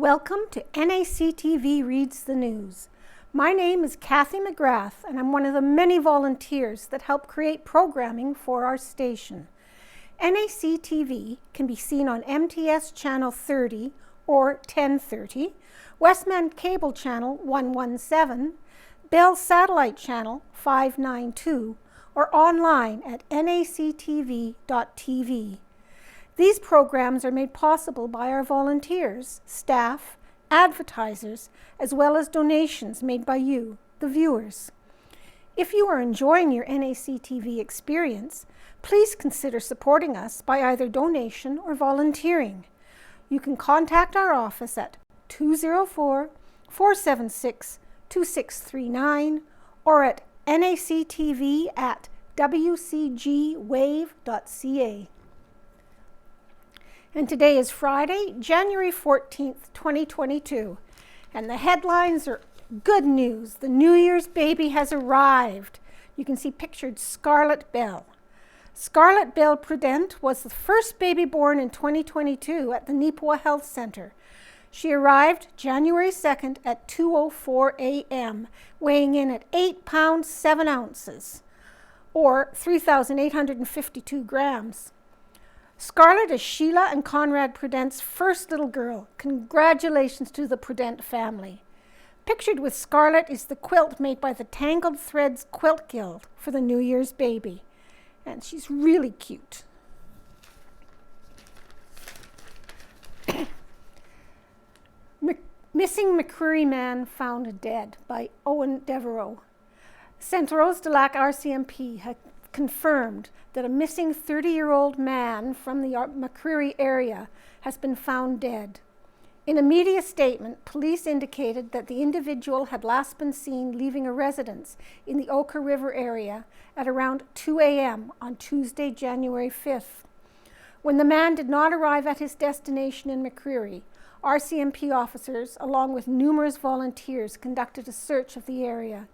Welcome to NACTV Reads the News. My name is Cathy McGrath, and I'm one of the many volunteers that help create programming for our station. NACTV can be seen on MTS Channel 30 or 1030, Westman Cable Channel 117, Bell Satellite Channel 592, or online at nactv.tv. These programs are made possible by our volunteers, staff, advertisers, as well as donations made by you, the viewers. If you are enjoying your NACTV experience, please consider supporting us by either donation or volunteering. You can contact our office at 204-476-2639 or at nactv@wcgwave.ca. And today is Friday, January 14th, 2022. And the headlines are good news. The New Year's baby has arrived. You can see pictured Scarlet Belle. Scarlet Belle Prudent was the first baby born in 2022 at the Neepawa Health Center. She arrived January 2nd at 2:04 a.m., weighing in at 8 pounds 7 ounces, or 3,852 grams. Scarlet is Sheila and Conrad Prudent's first little girl. Congratulations to the Prudent family. Pictured with Scarlet is the quilt made by the Tangled Threads Quilt Guild for the New Year's baby. And she's really cute. Missing McCreary Man Found Dead by Owen Devereaux. St. Rose de Lac RCMP had confirmed that a missing 30-year-old man from the McCreary area has been found dead. In a media statement, police indicated that the individual had last been seen leaving a residence in the Oka River area at around 2 a.m. on Tuesday, January 5th. When the man did not arrive at his destination in McCreary, RCMP officers, along with numerous volunteers, conducted a search of the area.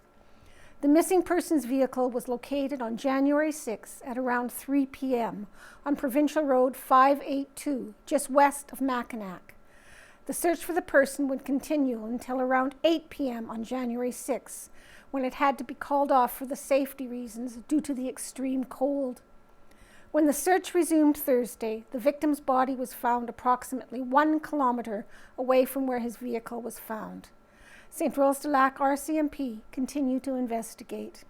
The missing person's vehicle was located on January 6 at around 3 p.m. on Provincial Road 582, just west of Mackinac. The search for the person would continue until around 8 p.m. on January 6, when it had to be called off for the safety reasons due to the extreme cold. When the search resumed Thursday, the victim's body was found approximately 1 kilometer away from where his vehicle was found. St. Rose de Lac RCMP continue to investigate.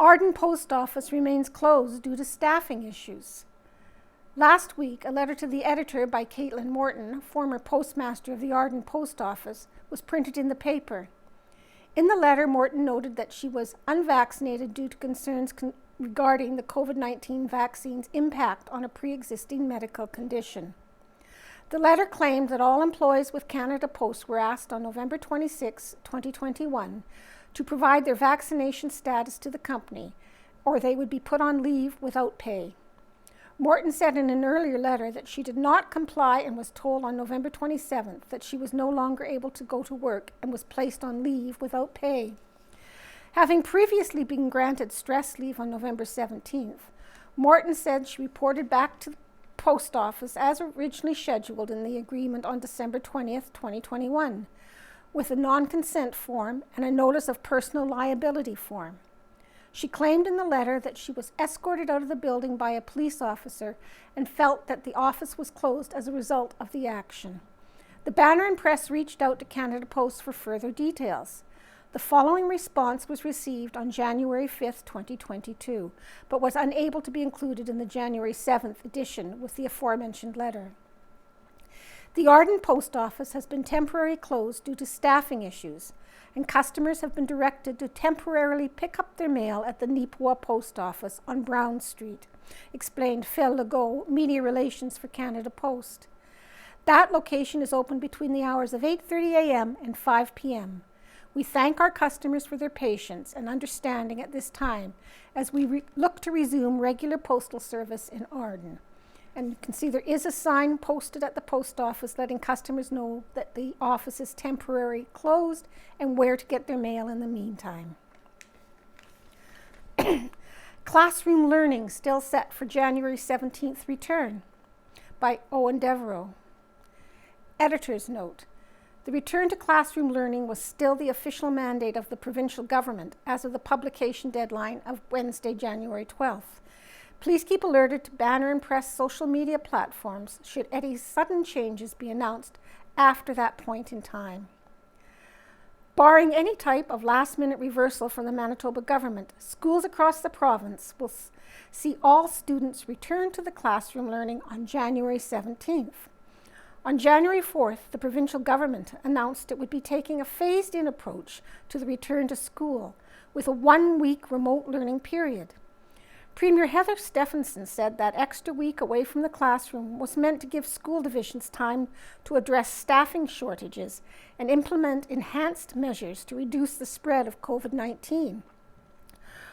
Arden Post Office remains closed due to staffing issues. Last week, a letter to the editor by Caitlin Morton, former postmaster of the Arden Post Office, was printed in the paper. In the letter, Morton noted that she was unvaccinated due to concerns regarding the COVID-19 vaccine's impact on a pre-existing medical condition. The letter claimed that all employees with Canada Post were asked on November 26, 2021, to provide their vaccination status to the company, or they would be put on leave without pay. Morton said in an earlier letter that she did not comply and was told on November 27th that she was no longer able to go to work and was placed on leave without pay. Having previously been granted stress leave on November 17th, Morton said she reported back to the Post Office as originally scheduled in the agreement on December 20th, 2021, with a non-consent form and a notice of personal liability form. She claimed in the letter that she was escorted out of the building by a police officer and felt that the office was closed as a result of the action. The Banner and Press reached out to Canada Post for further details. The following response was received on January 5th, 2022, but was unable to be included in the January 7th edition with the aforementioned letter. The Arden Post Office has been temporarily closed due to staffing issues, and customers have been directed to temporarily pick up their mail at the Neepawa Post Office on Brown Street, explained Phil Legault, Media Relations for Canada Post. That location is open between the hours of 8:30 a.m. and 5 p.m. We thank our customers for their patience and understanding at this time as we look to resume regular postal service in Arden. And you can see there is a sign posted at the post office letting customers know that the office is temporarily closed and where to get their mail in the meantime. Classroom learning still set for January 17th return by Owen Devereaux. Editor's note. The return to classroom learning was still the official mandate of the provincial government as of the publication deadline of Wednesday, January 12th. Please keep alerted to banner and press social media platforms should any sudden changes be announced after that point in time. Barring any type of last-minute reversal from the Manitoba government, schools across the province will see all students return to the classroom learning on January 17th. On January 4th, the provincial government announced it would be taking a phased-in approach to the return to school with a 1-week remote learning period. Premier Heather Stephenson said that extra week away from the classroom was meant to give school divisions time to address staffing shortages and implement enhanced measures to reduce the spread of COVID-19.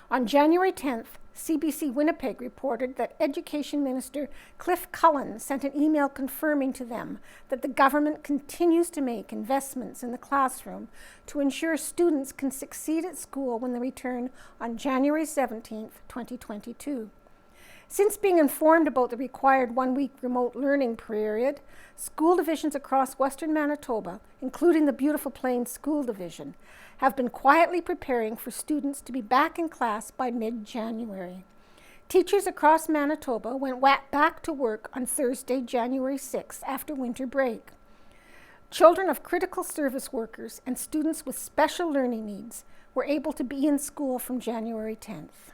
On January 10th, CBC Winnipeg reported that Education Minister Cliff Cullen sent an email confirming to them that the government continues to make investments in the classroom to ensure students can succeed at school when they return on January 17th, 2022. Since being informed about the required 1-week remote learning period, school divisions across Western Manitoba, including the Beautiful Plains School Division, have been quietly preparing for students to be back in class by mid-January. Teachers across Manitoba went back to work on Thursday, January 6th after winter break. Children of critical service workers and students with special learning needs were able to be in school from January 10th.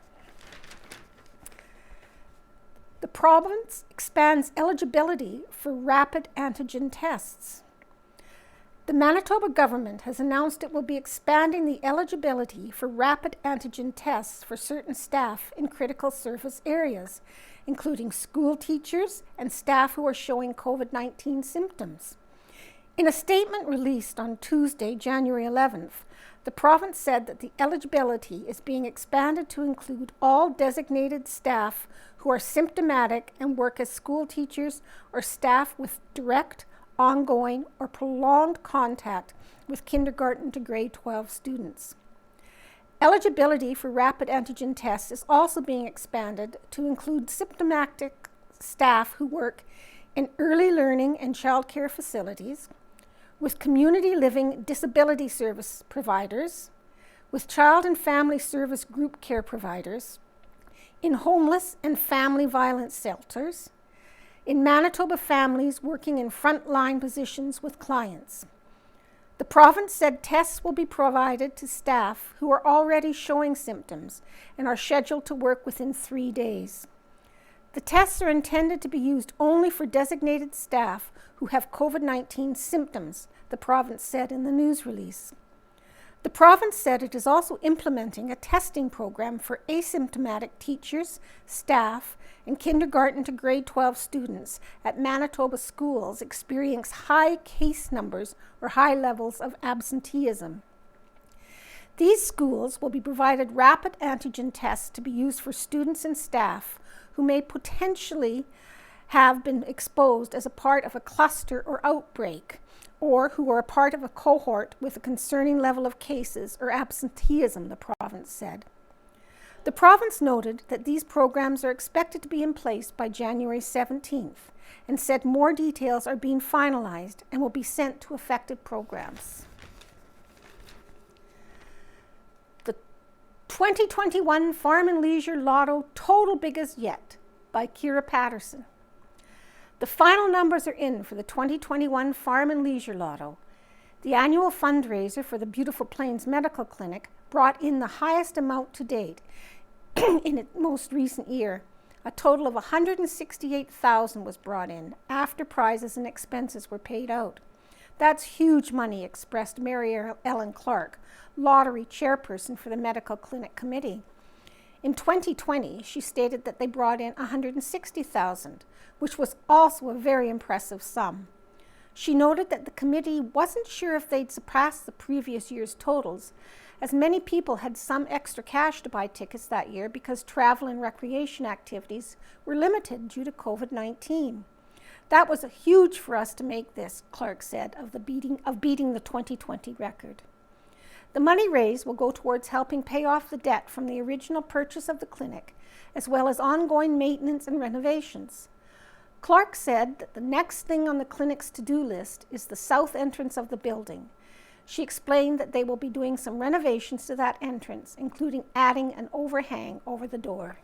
The province expands eligibility for rapid antigen tests. The Manitoba government has announced it will be expanding the eligibility for rapid antigen tests for certain staff in critical service areas, including school teachers and staff who are showing COVID-19 symptoms. In a statement released on Tuesday, January 11th, the province said that the eligibility is being expanded to include all designated staff who are symptomatic and work as school teachers or staff with direct, ongoing, or prolonged contact with kindergarten to grade 12 students. Eligibility for rapid antigen tests is also being expanded to include symptomatic staff who work in early learning and childcare facilities, with community living disability service providers, with child and family service group care providers, in homeless and family violence shelters, in Manitoba families working in frontline positions with clients. The province said tests will be provided to staff who are already showing symptoms and are scheduled to work within 3 days. The tests are intended to be used only for designated staff who have COVID-19 symptoms, the province said in the news release. The province said it is also implementing a testing program for asymptomatic teachers, staff, and kindergarten to grade 12 students at Manitoba schools experience high case numbers or high levels of absenteeism. These schools will be provided rapid antigen tests to be used for students and staff who may potentially have been exposed as a part of a cluster or outbreak, or who are a part of a cohort with a concerning level of cases or absenteeism, the province said. The province noted that these programs are expected to be in place by January 17th and said more details are being finalized and will be sent to affected programs. The 2021 Farm and Leisure Lotto Total Biggest Yet by Kira Patterson. The final numbers are in for the 2021 Farm and Leisure Lotto. The annual fundraiser for the Beautiful Plains Medical Clinic brought in the highest amount to date in its most recent year. A total of $168,000 was brought in after prizes and expenses were paid out. That's huge money, expressed Mary Ellen Clark, lottery chairperson for the Medical Clinic Committee. In 2020, she stated that they brought in $160,000, which was also a very impressive sum. She noted that the committee wasn't sure if they'd surpass the previous year's totals, as many people had some extra cash to buy tickets that year because travel and recreation activities were limited due to COVID-19. That was huge for us to make this, Clark said, of beating the 2020 record. The money raised will go towards helping pay off the debt from the original purchase of the clinic, as well as ongoing maintenance and renovations. Clark said that the next thing on the clinic's to-do list is the south entrance of the building. She explained that they will be doing some renovations to that entrance, including adding an overhang over the door.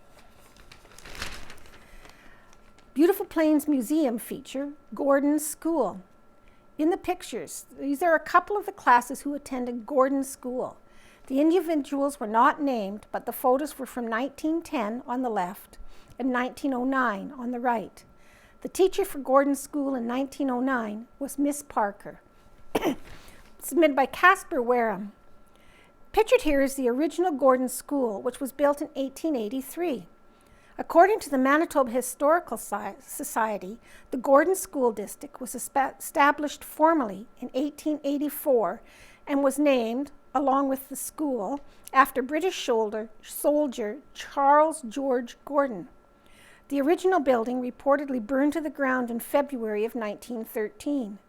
Beautiful Plains Museum feature Gordon's School. In the pictures, these are a couple of the classes who attended Gordon's School. The individuals were not named, but the photos were from 1910 on the left and 1909 on the right. The teacher for Gordon's School in 1909 was Miss Parker. Submitted by Casper Wareham. Pictured here is the original Gordon School, which was built in 1883. According to the Manitoba Historical Society, the Gordon School District was established formally in 1884 and was named, along with the school, after British soldier Charles George Gordon. The original building reportedly burned to the ground in February of 1913.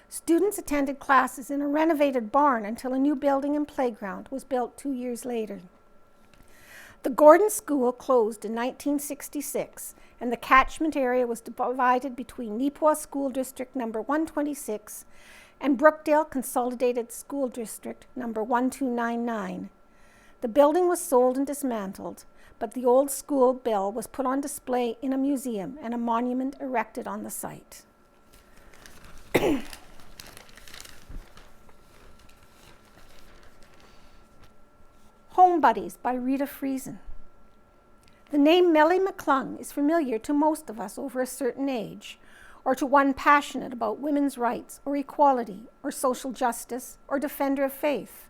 Students attended classes in a renovated barn until a new building and playground was built 2 years later. The Gordon School closed in 1966, and the catchment area was divided between Neepawa School District number 126 and Brookdale Consolidated School District number 1299. The building was sold and dismantled, but the old school bell was put on display in a museum and a monument erected on the site. Home Buddies by Rita Friesen. The name Melly McClung is familiar to most of us over a certain age, or to one passionate about women's rights or equality or social justice or defender of faith.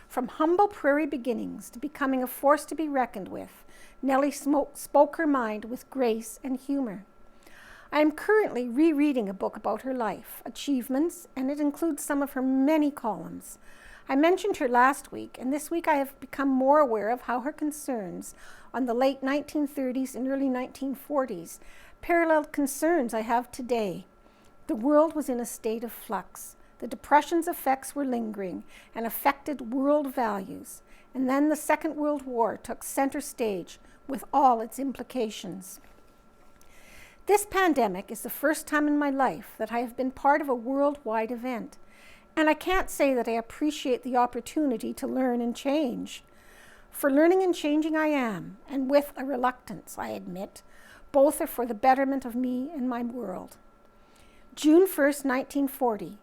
From humble prairie beginnings to becoming a force to be reckoned with, Nellie spoke her mind with grace and humor. I am currently rereading a book about her life, achievements, and it includes some of her many columns. I mentioned her last week, and this week I have become more aware of how her concerns on the late 1930s and early 1940s paralleled concerns I have today. The world was in a state of flux. The Depression's effects were lingering and affected world values. And then the Second World War took center stage with all its implications. This pandemic is the first time in my life that I have been part of a worldwide event. And I can't say that I appreciate the opportunity to learn and change. For learning and changing I am, and with a reluctance, I admit. Both are for the betterment of me and my world. June 1st, 1940.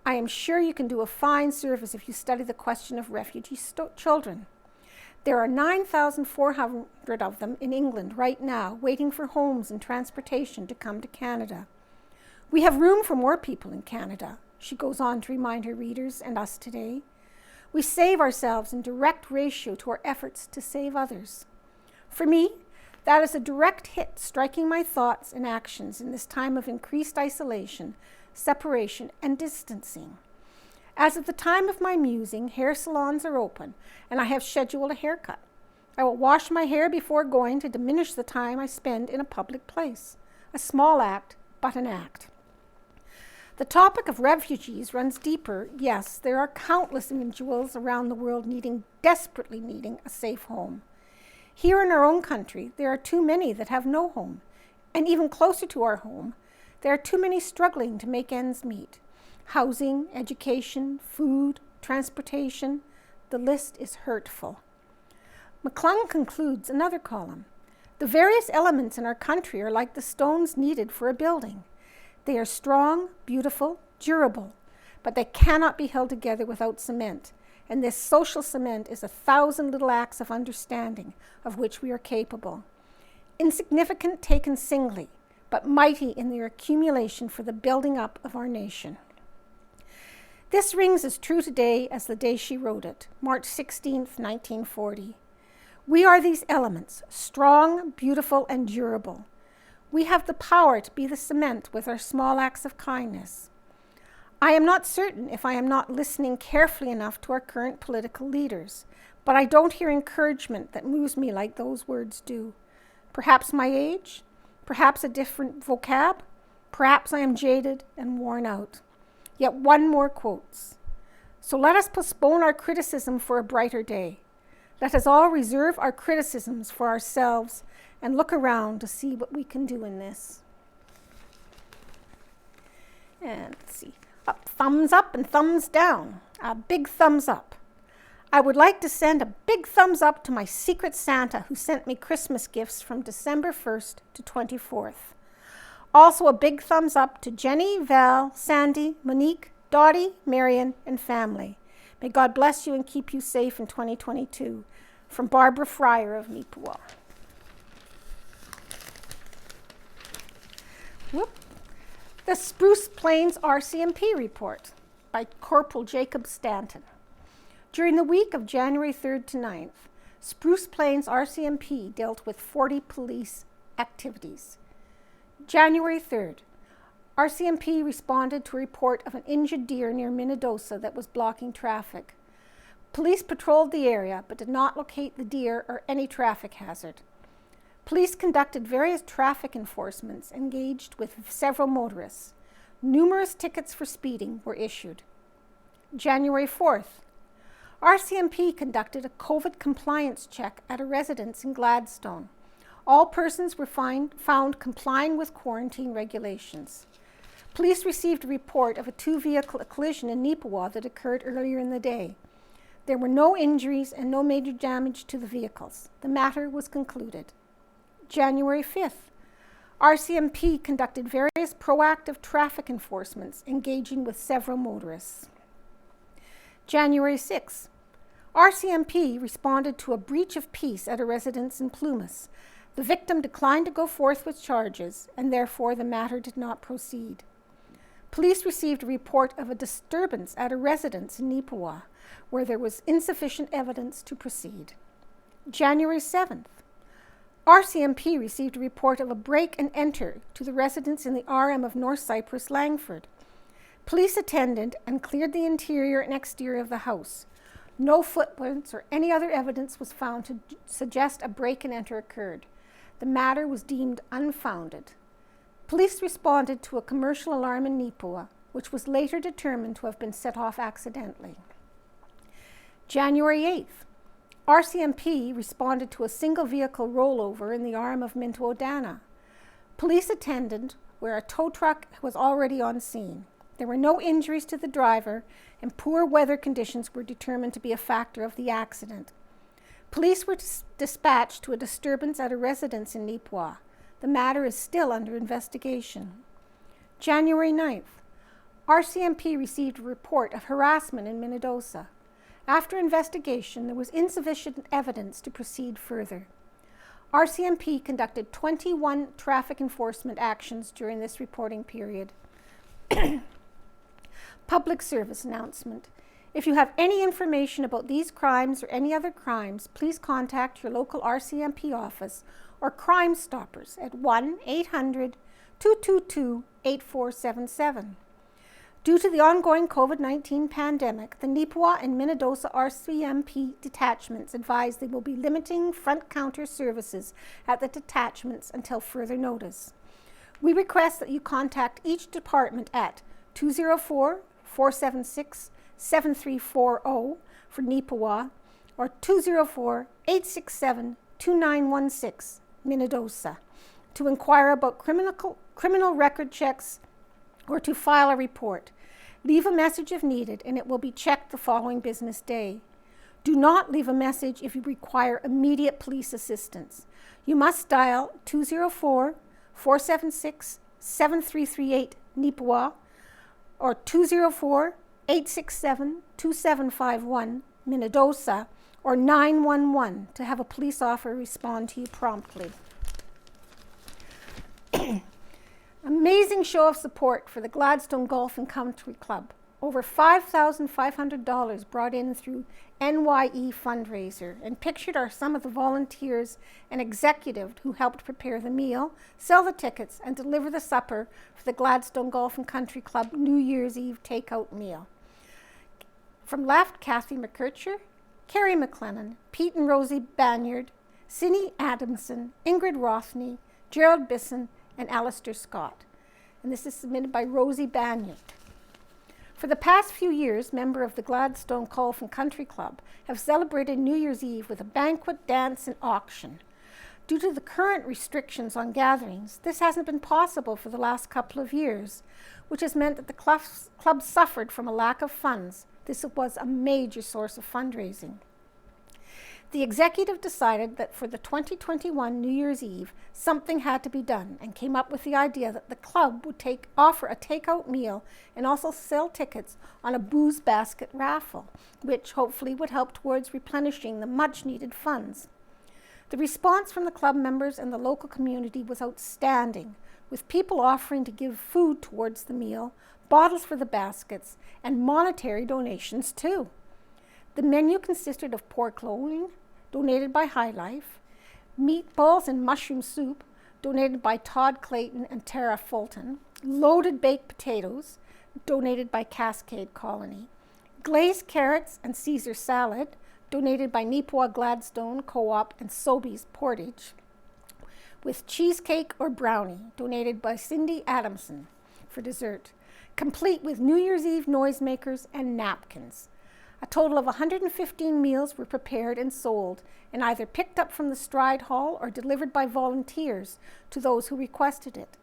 I am sure you can do a fine service if you study the question of refugee children. There are 9,400 of them in England right now, waiting for homes and transportation to come to Canada. We have room for more people in Canada, she goes on to remind her readers and us today. We save ourselves in direct ratio to our efforts to save others. For me, that is a direct hit striking my thoughts and actions in this time of increased isolation, separation, and distancing. As of the time of my musing, hair salons are open, and I have scheduled a haircut. I will wash my hair before going to diminish the time I spend in a public place. A small act, but an act. The topic of refugees runs deeper. Yes, there are countless individuals around the world desperately needing a safe home. Here in our own country, there are too many that have no home. And even closer to our home, there are too many struggling to make ends meet. Housing, education, food, transportation, the list is hurtful. McClung concludes another column. The various elements in our country are like the stones needed for a building. They are strong, beautiful, durable, but they cannot be held together without cement. And this social cement is 1,000 little acts of understanding of which we are capable. Insignificant taken singly, but mighty in their accumulation for the building up of our nation. This rings as true today as the day she wrote it, March 16th, 1940. We are these elements, strong, beautiful, and durable. We have the power to be the cement with our small acts of kindness. I am not certain if I am not listening carefully enough to our current political leaders, but I don't hear encouragement that moves me like those words do. Perhaps my age, perhaps a different vocab, perhaps I am jaded and worn out. Yet one more quotes. So let us postpone our criticism for a brighter day. Let us all reserve our criticisms for ourselves and look around to see what we can do in this. And let's see, thumbs up and thumbs down. A big thumbs up. I would like to send a big thumbs up to my secret Santa who sent me Christmas gifts from December 1st to 24th. Also a big thumbs up to Jenny, Val, Sandy, Monique, Dottie, Marion, and family. May God bless you and keep you safe in 2022. From Barbara Fryer of Neepawa. The Spruce Plains RCMP report by Corporal Jacob Stanton. During the week of January 3rd to 9th, Spruce Plains RCMP dealt with 40 police activities. January 3rd, RCMP responded to a report of an injured deer near Minnedosa that was blocking traffic. Police patrolled the area but did not locate the deer or any traffic hazard. Police conducted various traffic enforcements, engaged with several motorists. Numerous tickets for speeding were issued. January 4th, RCMP conducted a COVID compliance check at a residence in Gladstone. All persons were found complying with quarantine regulations. Police received a report of a two-vehicle collision in Neepawa that occurred earlier in the day. There were no injuries and no major damage to the vehicles. The matter was concluded. January 5th, RCMP conducted various proactive traffic enforcements, engaging with several motorists. January 6th, RCMP responded to a breach of peace at a residence in Plumas. The victim declined to go forth with charges, and therefore the matter did not proceed. Police received a report of a disturbance at a residence in Neepawa, where there was insufficient evidence to proceed. January 7th, RCMP received a report of a break and enter to the residence in the RM of North Cyprus, Langford. Police attended and cleared the interior and exterior of the house. No footprints or any other evidence was found to suggest a break and enter occurred. The matter was deemed unfounded. Police responded to a commercial alarm in Neepawa, which was later determined to have been set off accidentally. January 8th, RCMP responded to a single vehicle rollover in the arm of Minto Odana. Police attended where a tow truck was already on scene. There were no injuries to the driver, and poor weather conditions were determined to be a factor of the accident. Police were dispatched to a disturbance at a residence in Neepawa. The matter is still under investigation. January 9th, RCMP received a report of harassment in Minnedosa. After investigation, there was insufficient evidence to proceed further. RCMP conducted 21 traffic enforcement actions during this reporting period. Public service announcement. If you have any information about these crimes or any other crimes, please contact your local RCMP office or Crime Stoppers at 1-800-222-8477. Due to the ongoing COVID-19 pandemic, the Neepawa and Minnedosa RCMP detachments advise they will be limiting front counter services at the detachments until further notice. We request that you contact each department at 204-476-7340 for Neepawa or 204-867-2916 Minnedosa to inquire about criminal record checks or to file a report. Leave a message if needed, and it will be checked the following business day. Do not leave a message if you require immediate police assistance. You must dial 204-476-7338 Neepawa or 204-867-2751 Minnedosa or 911 to have a police officer respond to you promptly. Amazing show of support for the Gladstone Golf and Country Club. Over $5,500 brought in through NYE fundraiser, and pictured are some of the volunteers and executives who helped prepare the meal, sell the tickets, and deliver the supper for the Gladstone Golf and Country Club New Year's Eve takeout meal. From left, Cathy McKercher, Carrie McLennan, Pete and Rosie Banyard, Cindy Adamson, Ingrid Rothney, Gerald Bisson, and Alistair Scott. And this is submitted by Rosie Banyard. For the past few years, members of the Gladstone Golf and Country Club have celebrated New Year's Eve with a banquet, dance, and auction. Due to the current restrictions on gatherings, this hasn't been possible for the last couple of years, which has meant that the club suffered from a lack of funds. This was a major source of fundraising. The executive decided that for the 2021 New Year's Eve, something had to be done, and came up with the idea that the club would offer a takeout meal and also sell tickets on a booze basket raffle, which hopefully would help towards replenishing the much-needed funds. The response from the club members and the local community was outstanding, with people offering to give food towards the meal, bottles for the baskets, and monetary donations too. The menu consisted of pork loin, donated by High Life, meatballs and mushroom soup, donated by Todd Clayton and Tara Fulton, loaded baked potatoes, donated by Cascade Colony, glazed carrots and Caesar salad, donated by Neepawa Gladstone Co-op and Sobeys Portage, with cheesecake or brownie, donated by Cindy Adamson for dessert, complete with New Year's Eve noisemakers and napkins. A total of 115 meals were prepared and sold, and either picked up from the Stride Hall or delivered by volunteers to those who requested it.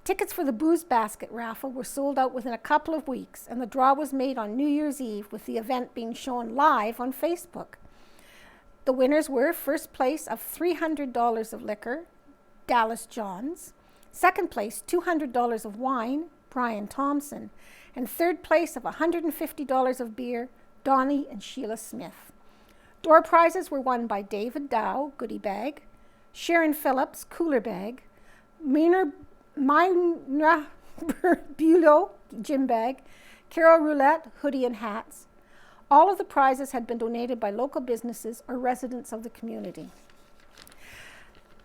Tickets for the booze basket raffle were sold out within a couple of weeks, and the draw was made on New Year's Eve, with the event being shown live on Facebook. The winners were first place of $300 of liquor, Dallas Johns; second place, $200 of wine, Brian Thompson; and third place of $150 of beer, Donnie and Sheila Smith. Door prizes were won by David Dow, goodie bag; Sharon Phillips, cooler bag; Myra Bulow, gym bag; Carol Roulette, hoodie and hats. All of the prizes had been donated by local businesses or residents of the community.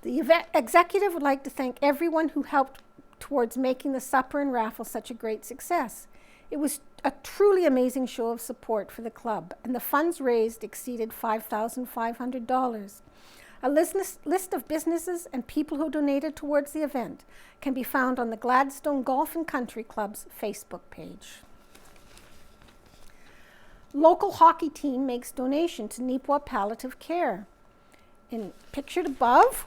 The executive would like to thank everyone who helped towards making the supper and raffle such a great success. It was a truly amazing show of support for the club, and the funds raised exceeded $5,500. A list of businesses and people who donated towards the event can be found on the Gladstone Golf and Country Club's Facebook page. Local hockey team makes donation to Neepawa Palliative Care. Pictured above,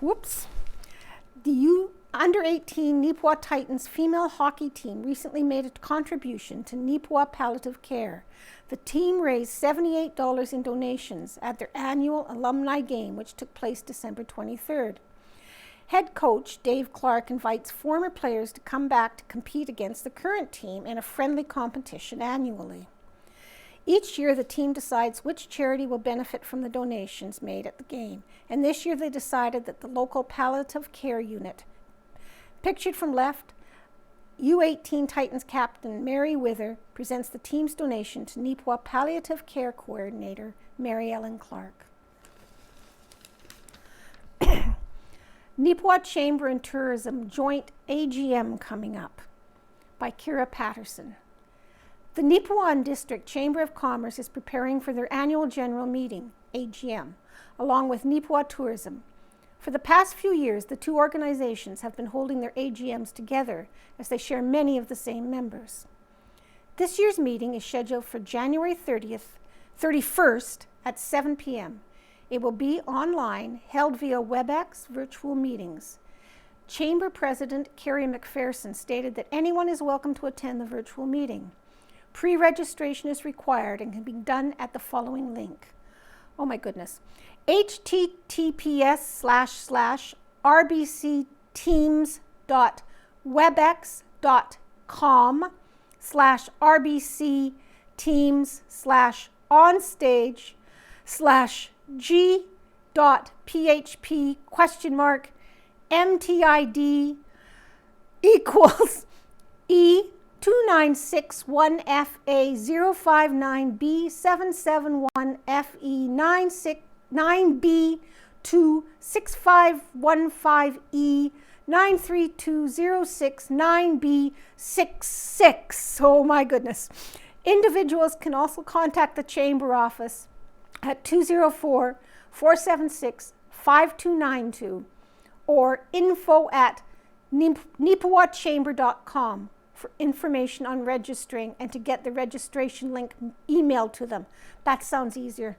the under-18 Neepawa Titans female hockey team recently made a contribution to Neepawa Palliative Care. The team raised $78 in donations at their annual alumni game, which took place December 23rd. Head coach Dave Clark invites former players to come back to compete against the current team in a friendly competition annually. Each year, the team decides which charity will benefit from the donations made at the game, and this year they decided that the local palliative care unit. Pictured from left, U18 Titans captain Mary Wither presents the team's donation to Neepawa Palliative Care Coordinator Mary Ellen Clark. Neepawa Chamber and Tourism Joint AGM coming up by Kira Patterson. The Neepawa District Chamber of Commerce is preparing for their annual general meeting, AGM, along with Neepawa Tourism. For the past few years, the two organizations have been holding their AGMs together as they share many of the same members. This year's meeting is scheduled for January 31st at 7 p.m. It will be online, held via WebEx virtual meetings. Chamber President Carrie McPherson stated that anyone is welcome to attend the virtual meeting. Pre-registration is required and can be done at the following link. Oh my goodness. https://rbc-teams.webx.com/rbc-teams/onstage/g.php?MTID equals E296-1FA059B771FE96206-9B66. Oh my goodness. Individuals can also contact the Chamber office at 204-476-5292 or info@neepawachamber.com for information on registering and to get the registration link emailed to them. That sounds easier.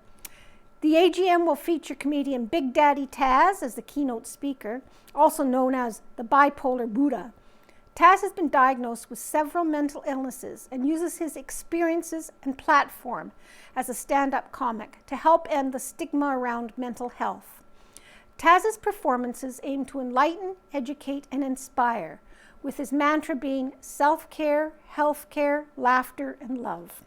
The AGM will feature comedian Big Daddy Taz as the keynote speaker, also known as the bipolar Buddha. Taz has been diagnosed with several mental illnesses and uses his experiences and platform as a stand-up comic to help end the stigma around mental health. Taz's performances aim to enlighten, educate, and inspire, with his mantra being self-care, healthcare, laughter, and love.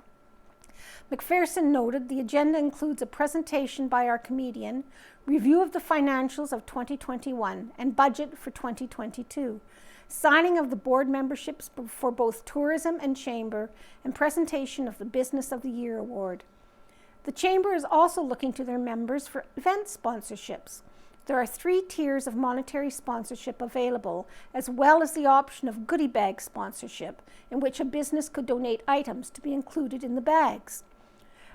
McPherson noted the agenda includes a presentation by our comedian, review of the financials of 2021 and budget for 2022, signing of the board memberships for both tourism and chamber, and presentation of the Business of the Year award. The chamber is also looking to their members for event sponsorships. There are 3 tiers of monetary sponsorship available, as well as the option of goodie bag sponsorship, in which a business could donate items to be included in the bags.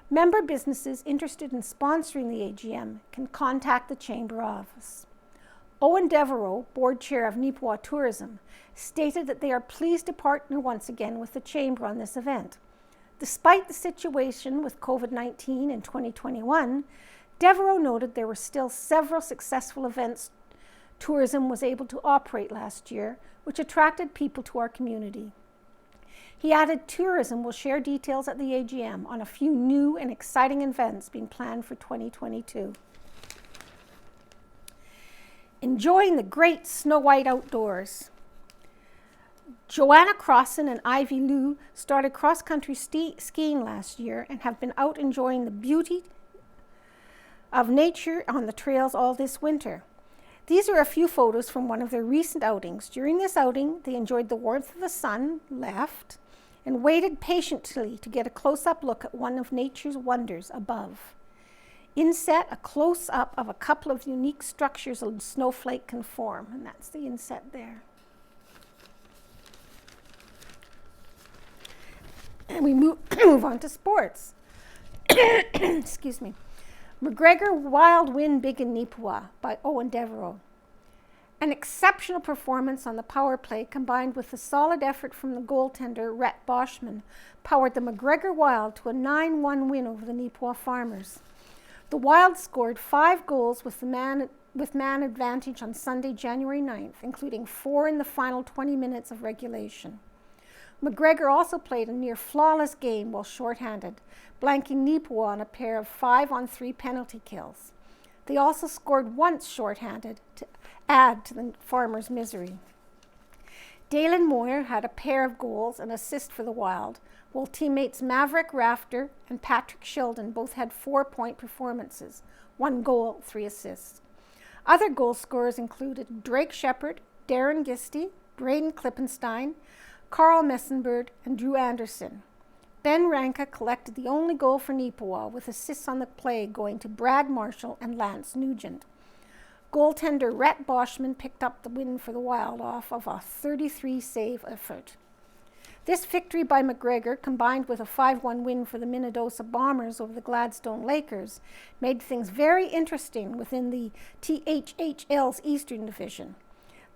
Member businesses interested in sponsoring the AGM can contact the Chamber office. Owen Devereaux, board chair of Neepawa Tourism, stated that they are pleased to partner once again with the Chamber on this event. Despite the situation with COVID-19 in 2021, Devereaux noted there were still several successful events tourism was able to operate last year, which attracted people to our community. He added tourism will share details at the AGM on a few new and exciting events being planned for 2022. Enjoying the great snow-white outdoors. Joanna Crossan and Ivy Lou started cross-country skiing last year and have been out enjoying the beauty of nature on the trails all this winter. These are a few photos from one of their recent outings. During this outing, they enjoyed the warmth of the sun, left, and waited patiently to get a close-up look at one of nature's wonders above. Inset, a close-up of a couple of unique structures a snowflake can form, and that's the inset there. And we move on to sports. Excuse me. McGregor Wild Win Big in Neepawa by Owen Devereaux. An exceptional performance on the power play combined with the solid effort from the goaltender Rhett Boschman powered the McGregor Wild to a 9-1 win over the Neepawa Farmers. The Wild scored 5 goals with man advantage on Sunday, January 9th, including 4 in the final 20 minutes of regulation. McGregor also played a near flawless game while shorthanded, blanking Neepawa on a pair of 5-on-3 penalty kills. They also scored once shorthanded to add to the Farmers' misery. Dalen Moyer had a pair of goals and assists for the Wild, while teammates Maverick Rafter and Patrick Sheldon both had 4-point performances, 1 goal, 3 assists. Other goal scorers included Drake Shepard, Darren Gisty, Braden Klippenstein, Carl Messenberg, and Drew Anderson. Ben Ranka collected the only goal for Neepawa, with assists on the play going to Brad Marshall and Lance Nugent. Goaltender Rhett Boschman picked up the win for the Wild off of a 33-save effort. This victory by McGregor, combined with a 5-1 win for the Minnedosa Bombers over the Gladstone Lakers, made things very interesting within the THHL's Eastern Division.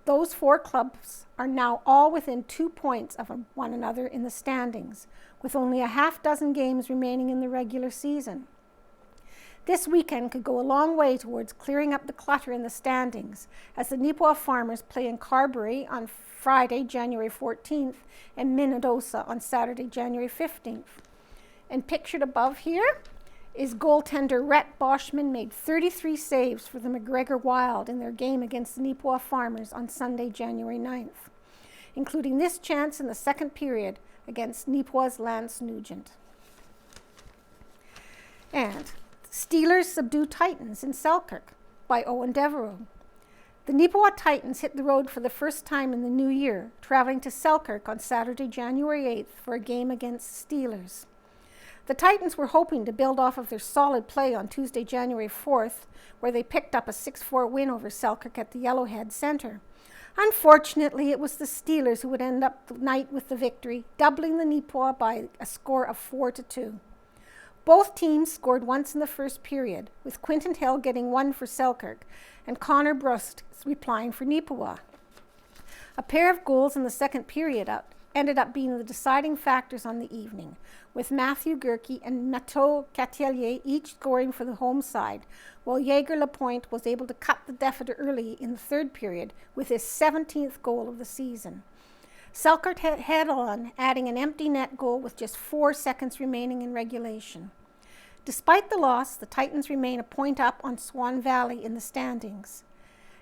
Those 4 clubs are now all within 2 points of one another in the standings, with only a half-dozen games remaining in the regular season. This weekend could go a long way towards clearing up the clutter in the standings, as the Neepawa Farmers play in Carberry on Friday, January 14th, and Minnedosa on Saturday, January 15th. And pictured above here is goaltender Rhett Boschman made 33 saves for the McGregor Wild in their game against the Neepawa Farmers on Sunday, January 9th, including this chance in the second period against Neepawa's Lance Nugent. And Steelers subdue Titans in Selkirk by Owen Devereaux. The Neepawa Titans hit the road for the first time in the new year, traveling to Selkirk on Saturday, January 8th for a game against the Steelers. The Titans were hoping to build off of their solid play on Tuesday, January 4th, where they picked up a 6-4 win over Selkirk at the Yellowhead Center. Unfortunately, it was the Steelers who would end up the night with the victory, doubling the Neepawa by a score of 4-2. Both teams scored once in the first period, with Quinton Hill getting 1 for Selkirk and Connor Brust replying for Neepawa. A pair of goals in the second period ended up being the deciding factors on the evening, with Matthew Gerke and Matteau Catelier each scoring for the home side, while Jaeger Lapointe was able to cut the deficit early in the third period with his 17th goal of the season. Selkirk head on, adding an empty net goal with just 4 seconds remaining in regulation. Despite the loss, the Titans remain a point up on Swan Valley in the standings.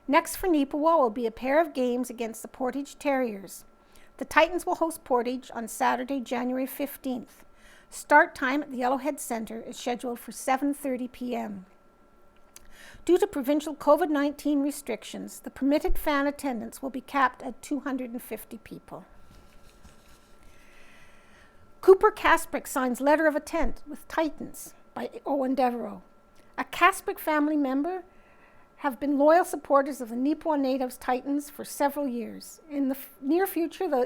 Next for Neepawa will be a pair of games against the Portage Terriers. The Titans will host Portage on Saturday, January 15th. Start time at the Yellowhead Centre is scheduled for 7:30 p.m. Due to provincial COVID-19 restrictions, the permitted fan attendance will be capped at 250 people. Cooper Kasprick signs letter of intent with Titans by Owen Devereaux. A Kasprick family member have been loyal supporters of the Neepawa Natives Titans for several years. In the near future, they'll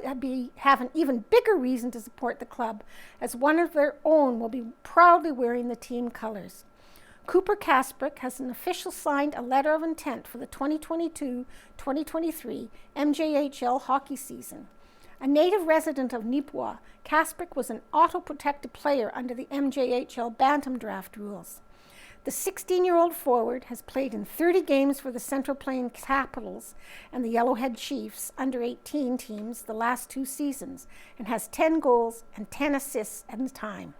have an even bigger reason to support the club, as one of their own will be proudly wearing the team colors. Cooper Kasprick has officially signed a letter of intent for the 2022-2023 MJHL hockey season. A native resident of Neepawa, Kasprick was an auto-protected player under the MJHL Bantam draft rules. The 16-year-old forward has played in 30 games for the Central Plain Capitals and the Yellowhead Chiefs under-18 teams the last 2 seasons and has 10 goals and 10 assists at a time.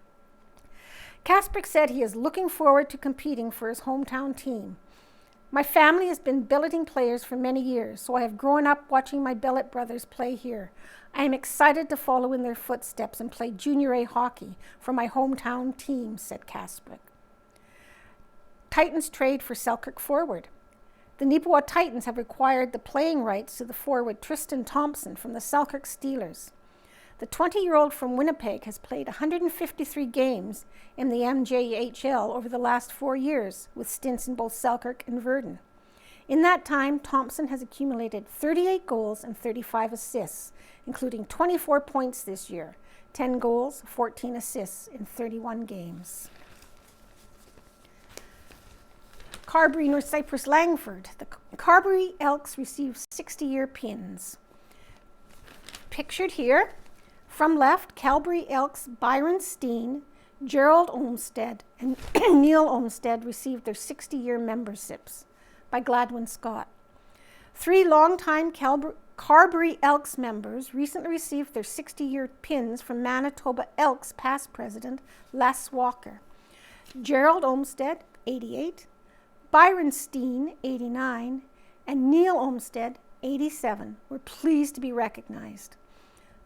Kasprick said he is looking forward to competing for his hometown team. My family has been billeting players for many years, so I have grown up watching my billet brothers play here. I am excited to follow in their footsteps and play Junior A hockey for my hometown team, said Kasprick. Titans trade for Selkirk forward. The Neepawa Titans have acquired the playing rights to the forward Tristan Thompson from the Selkirk Steelers. The 20-year-old from Winnipeg has played 153 games in the MJHL over the last 4 years, with stints in both Selkirk and Virden. In that time, Thompson has accumulated 38 goals and 35 assists, including 24 points this year, 10 goals, 14 assists in 31 games. Carberry, North Cypress, Langford. The Carberry Elks received 60-year pins. Pictured here, from left, Calgary Elks Byron Steen, Gerald Olmsted, and Neil Olmsted received their 60-year memberships by Gladwin Scott. 3 longtime Carberry Elks members recently received their 60-year pins from Manitoba Elks past president Les Walker. Gerald Olmsted, 88, Byron Steen, 89, and Neil Olmsted, 87, were pleased to be recognized.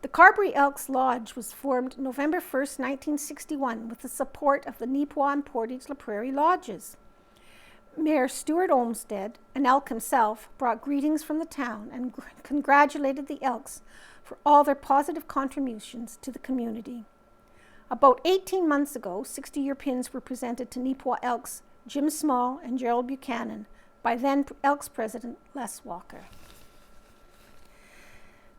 The Carberry Elks Lodge was formed November 1st, 1961, with the support of the Neepawa and Portage La Prairie Lodges. Mayor Stuart Olmsted, an elk himself, brought greetings from the town and congratulated the Elks for all their positive contributions to the community. About 18 months ago, 60-year pins were presented to Neepawa Elks Jim Small and Gerald Buchanan by then Elks President Les Walker.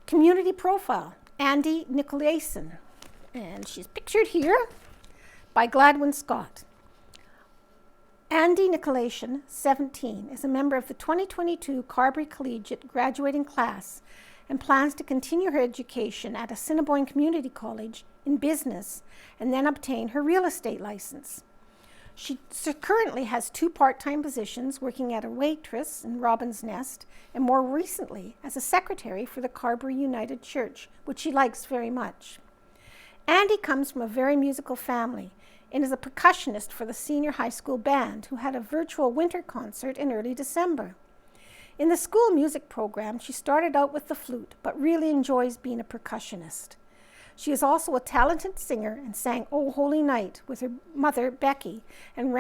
Community profile, Andy Nicolason, and she's pictured here by Gladwin Scott. Andy Nicolason, 17, is a member of the 2022 Carberry Collegiate graduating class and plans to continue her education at Assiniboine Community College in business and then obtain her real estate license. She currently has 2 part-time positions, working at a waitress in Robin's Nest and more recently as a secretary for the Carberry United Church, which she likes very much. Andy comes from a very musical family and is a percussionist for the senior high school band who had a virtual winter concert in early December. In the school music program, she started out with the flute, but really enjoys being a percussionist. She is also a talented singer and sang "O Holy Night" with her mother, Becky, and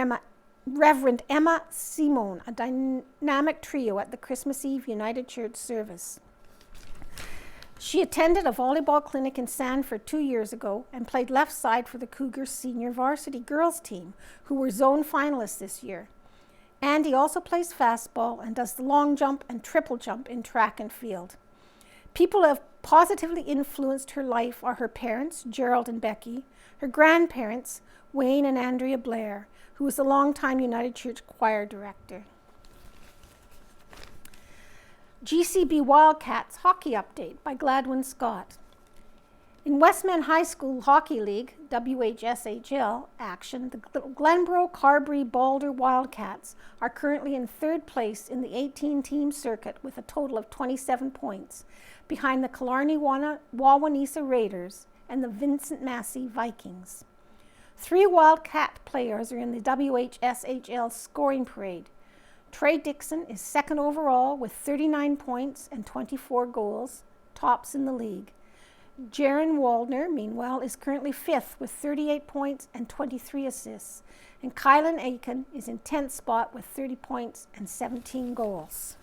Reverend Emma Simone, a dynamic trio at the Christmas Eve United Church service. She attended a volleyball clinic in Sanford 2 years ago and played left side for the Cougars senior varsity girls team, who were zone finalists this year. Andy also plays fastball and does the long jump and triple jump in track and field. People who have positively influenced her life are her parents, Gerald and Becky, her grandparents, Wayne and Andrea Blair, who was a longtime United Church choir director. GCB Wildcats hockey update by Gladwin Scott. In Westman High School Hockey League, WHSHL action, the Glenboro Carberry Boulder Wildcats are currently in third place in the 18-team circuit with a total of 27 points, behind the Killarney-Wawanesa Raiders and the Vincent Massey Vikings. 3 Wildcat players are in the WHSHL scoring parade. Trey Dixon is second overall with 39 points and 24 goals, tops in the league. Jaron Waldner, meanwhile, is currently 5th with 38 points and 23 assists. And Kylan Aiken is in 10th spot with 30 points and 17 goals.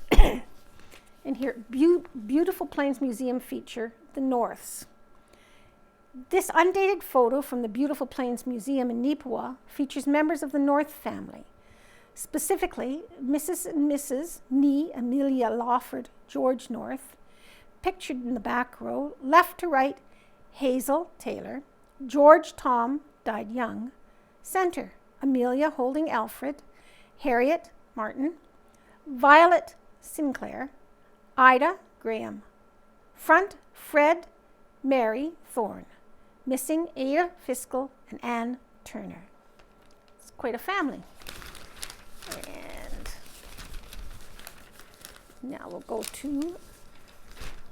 And here, beautiful Plains Museum feature, the Norths. This undated photo from the Beautiful Plains Museum in Neepawa features members of the North family. Specifically, Mrs. and Mrs. Nee Amelia Lawford George North, pictured in the back row, left to right, Hazel Taylor, George Tom died young, center, Amelia holding Alfred, Harriet Martin, Violet Sinclair, Ida Graham, front, Fred Mary Thorne, missing Ada Fiscal and Ann Turner. It's quite a family. And now we'll go to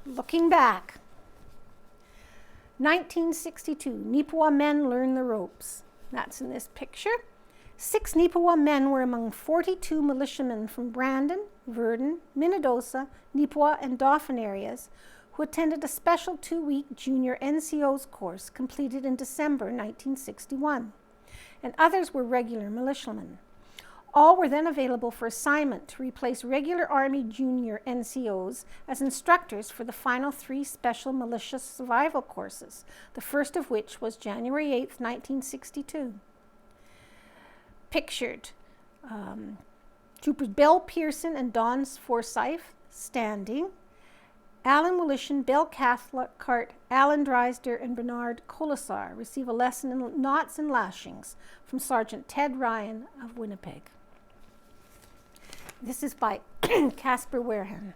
looking back. 1962, Neepawa men learn the ropes. That's in this picture. 6 Neepawa men were among 42 militiamen from Brandon, Verdon, Minnedosa, Neepawa, and Dauphin areas who attended a special 2-week junior NCO's course completed in December 1961. And others were regular militiamen. All were then available for assignment to replace regular Army junior NCOs as instructors for the final 3 special militia survival courses, the first of which was January 8, 1962. Pictured, Troopers Bill Pearson and Don Forsyth standing, Alan Willishin, Bill Cathcart, Alan Drysder, and Bernard Colasar receive a lesson in knots and lashings from Sergeant Ted Ryan of Winnipeg. This is by Casper Warehan.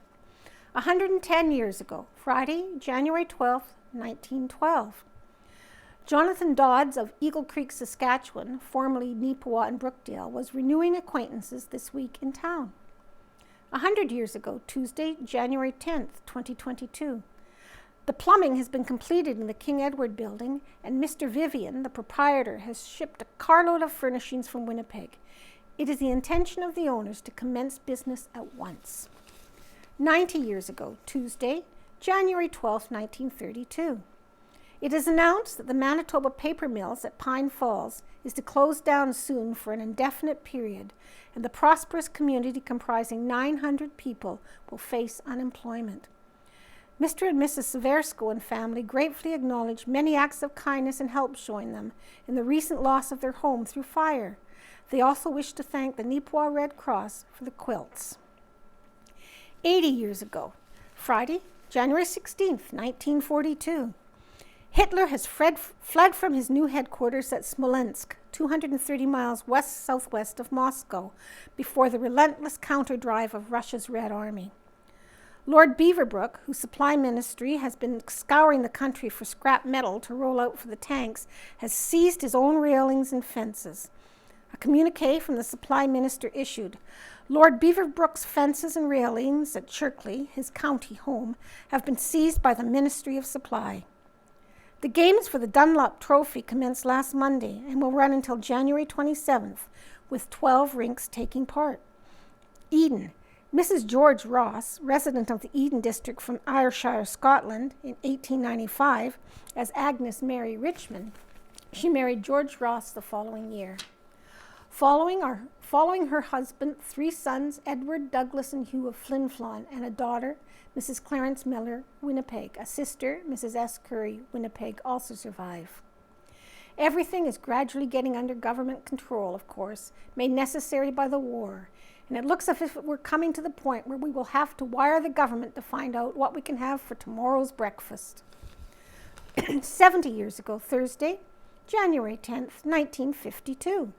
110 years ago, Friday, January 12, 1912. Jonathan Dodds of Eagle Creek, Saskatchewan, formerly Neepawa and Brookdale, was renewing acquaintances this week in town. 100 years ago, Tuesday, January 10th, 2022. The plumbing has been completed in the King Edward building, and Mr. Vivian, the proprietor, has shipped a carload of furnishings from Winnipeg. It is the intention of the owners to commence business at once. 90 years ago, Tuesday, January 12, 1932. It is announced that the Manitoba Paper Mills at Pine Falls is to close down soon for an indefinite period, and the prosperous community comprising 900 people will face unemployment. Mr. and Mrs. Seversko and family gratefully acknowledge many acts of kindness and help shown them in the recent loss of their home through fire. They also wish to thank the Neepawa Red Cross for the quilts. 80 years ago, Friday, January 16th, 1942. Hitler has fled from his new headquarters at Smolensk, 230 miles west-southwest of Moscow, before the relentless counter-drive of Russia's Red Army. Lord Beaverbrook, whose supply ministry has been scouring the country for scrap metal to roll out for the tanks, has seized his own railings and fences. A communique from the supply minister issued. Lord Beaverbrook's fences and railings at Chirkley, his county home, have been seized by the Ministry of Supply. The games for the Dunlop Trophy commenced last Monday and will run until January 27th, with 12 rinks taking part. Eden. Mrs. George Ross, resident of the Eden district from Ayrshire, Scotland, in 1895, as Agnes Mary Richmond, she married George Ross the following year. Following her husband, 3 sons, Edward, Douglas, and Hugh of Flin Flon, and a daughter, Mrs. Clarence Miller, Winnipeg. A sister, Mrs. S. Curry, Winnipeg, also survive. Everything is gradually getting under government control, of course, made necessary by the war. And it looks as if we're coming to the point where we will have to wire the government to find out what we can have for tomorrow's breakfast. 70 years ago, Thursday, January 10th, 1952.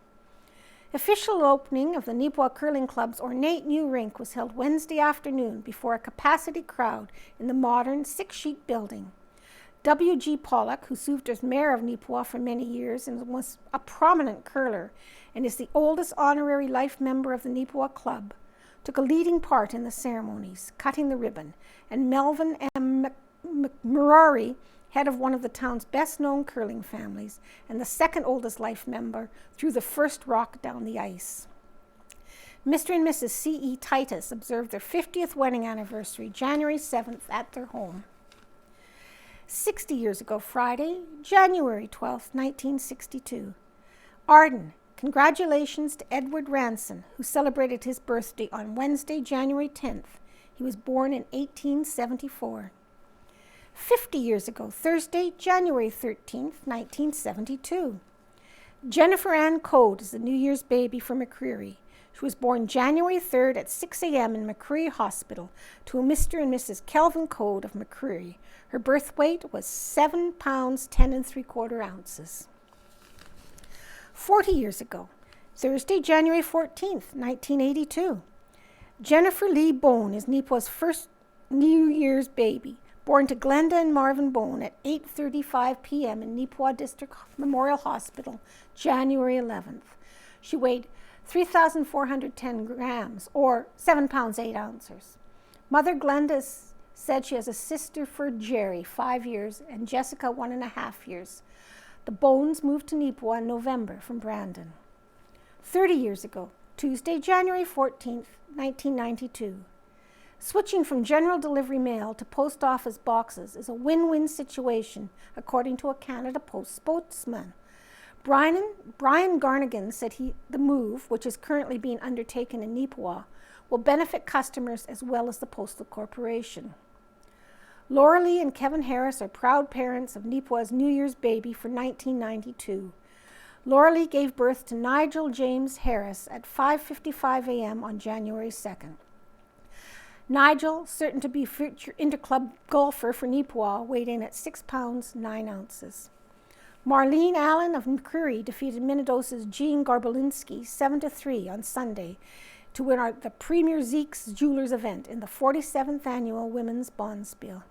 Official opening of the Neepawa Curling Club's ornate new rink was held Wednesday afternoon before a capacity crowd in the modern 6-sheet building. W.G. Pollock, who served as mayor of Neepawa for many years and was a prominent curler and is the oldest honorary life member of the Neepawa Club, took a leading part in the ceremonies, cutting the ribbon, and Melvin M. McGrath, head of one of the town's best-known curling families and the second oldest life member, threw the first rock down the ice. Mr. and Mrs. C.E. Titus observed their 50th wedding anniversary January 7th at their home. 60 years ago Friday, January 12th, 1962. Arden, congratulations to Edward Ranson, who celebrated his birthday on Wednesday, January 10th. He was born in 1874. 50 years ago, Thursday, January 13th, 1972. Jennifer Ann Code is the New Year's baby from McCreary. She was born January 3rd at 6 a.m. in McCreary Hospital to a Mr. and Mrs. Kelvin Code of McCreary. Her birth weight was 7 pounds, 10 3/4 ounces. 40 years ago, Thursday, January 14th, 1982. Jennifer Lee Bone is Neepawa's first New Year's baby, born to Glenda and Marvin Bone at 8:35 p.m. in Neepawa District Memorial Hospital, January 11th. She weighed 3,410 grams, or 7 pounds, 8 ounces. Mother Glenda said she has a sister for Jerry, 5 years, and Jessica, 1.5 years. The Bones moved to Neepawa in November from Brandon. 30 years ago, Tuesday, January 14th, 1992. Switching from general delivery mail to post office boxes is a win-win situation, according to a Canada Post spokesman. Brian Garnigan said the move, which is currently being undertaken in Neepawa, will benefit customers as well as the Postal Corporation. Laura Lee and Kevin Harris are proud parents of Neepawa's New Year's baby for 1992. Laura Lee gave birth to Nigel James Harris at 5:55 a.m. on January 2nd. Nigel, certain to be future interclub golfer for Neepawa, weighed in at 6 pounds, 9 ounces. Marlene Allen of McCreary defeated Minnedosa's Jean Garbolinski 7-3 on Sunday to win the Premier Zeke's Jewelers event in the 47th annual Women's Bonspiel.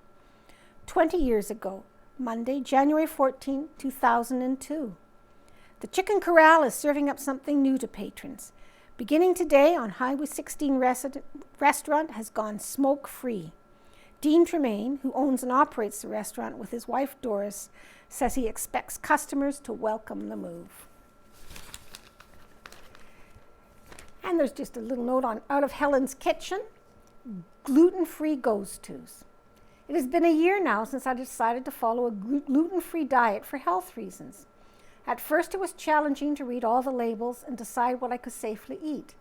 20 years ago, Monday, January 14, 2002. The Chicken Corral is serving up something new to patrons. Beginning today on Highway 16 restaurant has gone smoke-free. Dean Tremaine, who owns and operates the restaurant with his wife Doris, says he expects customers to welcome the move. And there's just a little note on Out of Helen's Kitchen, gluten-free goes-tos. It has been a year now since I decided to follow a gluten-free diet for health reasons. At first, it was challenging to read all the labels and decide what I could safely eat.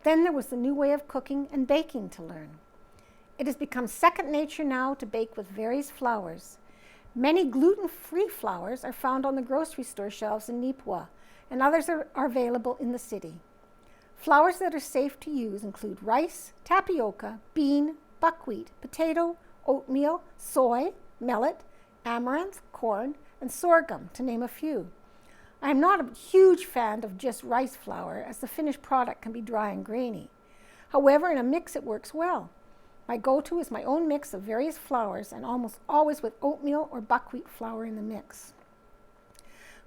Then there was the new way of cooking and baking to learn. It has become second nature now to bake with various flours. Many gluten-free flours are found on the grocery store shelves in Neepawa, and others are available in the city. Flours that are safe to use include rice, tapioca, bean, buckwheat, potato, oatmeal, soy, millet, amaranth, corn, and sorghum, to name a few. I am not a huge fan of just rice flour, as the finished product can be dry and grainy. However, in a mix it works well. My go-to is my own mix of various flours, and almost always with oatmeal or buckwheat flour in the mix.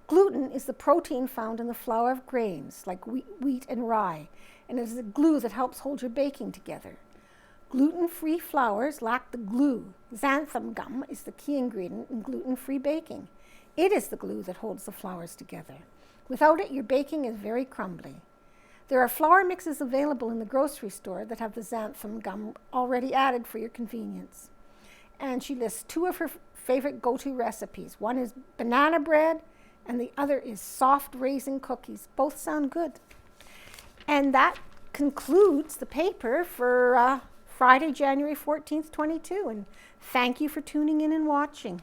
Gluten is the protein found in the flour of grains, like wheat and rye, and it is the glue that helps hold your baking together. Gluten-free flours lack the glue. Xanthan gum is the key ingredient in gluten-free baking. It is the glue that holds the flours together. Without it, your baking is very crumbly. There are flour mixes available in the grocery store that have the xanthan gum already added for your convenience. And she lists 2 of her favorite go-to recipes. One is banana bread, and the other is soft raisin cookies. Both sound good. And that concludes the paper for Friday, January 14th, 22. And thank you for tuning in and watching.